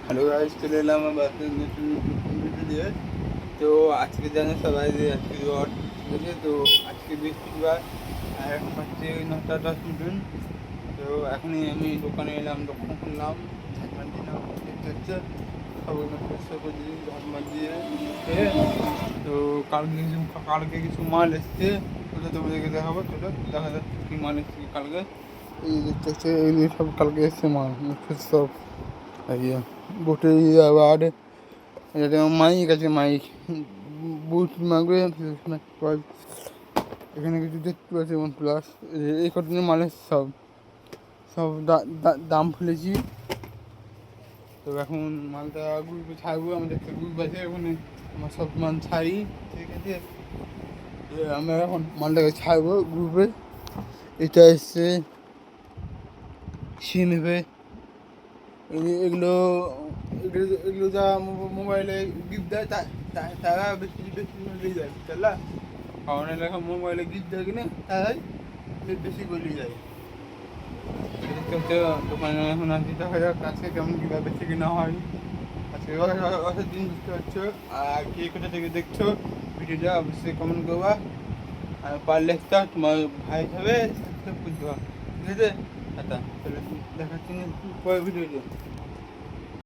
Hello guys, চলে এলাম আবার নতুন ভিডিও দিয়ে। তো আজকে জানো সবাই যে আজকে রথ, ঠিক আছে? তো আজকে বৃহস্পতিবার আর এখন হচ্ছে 9:10 মতন। তো এখনই আমি দোকানে এলাম, দোকান খুললাম, ঝাঁটমাট দিলাম, দেখতে হচ্ছে সবাই পরিষ্কার করে দিই, ঝাঁটমাট দিয়ে খেয়ে। তো কালকে কিছু মাল এসছে, ওটা তোমাদেরকে দেখাবো। চলো দেখা যাচ্ছে কী মাল এসছে কালকে। এই দেখতে হচ্ছে এগুলি সব কালকে এসছে মাল, সব ইয়ে বোটে আবার এটা মাইক আছে, মাইক বুট মাগবে। এখানে কিছু দেখতে পাচ্ছি এবং প্লাস এই কদিনের মালের সব সব দাম ফেলেছি। তো এখন মালটা গ্রুপে ছাড়বো, আমাদের একটা গ্রুপ আছে, ওখানে আমার সব মাল ছাড়ি, ঠিক আছে? আমরা এখন মালটাকে ছাড়বো গ্রুপে। এটা এসছে সিনেবে, এগুলো এগুলো এগুলো যা মোবাইলে গিফট দেয় তারা বেশি বেশি নিয়ে যায়, বুঝলা? কারণ এলাকা মোবাইলে গিফট দেয় কিনা তারাই বেশি করে নিয়ে যায়। দেখতে হচ্ছে দোকানে এখন আসি, দেখা যাক আজকে কেমন কীভাবে বেশি কিনা হয়। আজকে অর্থের দিন বুঝতে পারছো। আর কে কোথা থেকে দেখছো ভিডিওটা অবশ্যই কমেন্ট করবা, আর পারলে একটা তোমার ভাই হিসাবে সাবস্ক্রাইব করে দেওয়া, ঠিক আছে? আচ্ছা, তাহলে দেখাচ্ছি পরের ভিডিওতে।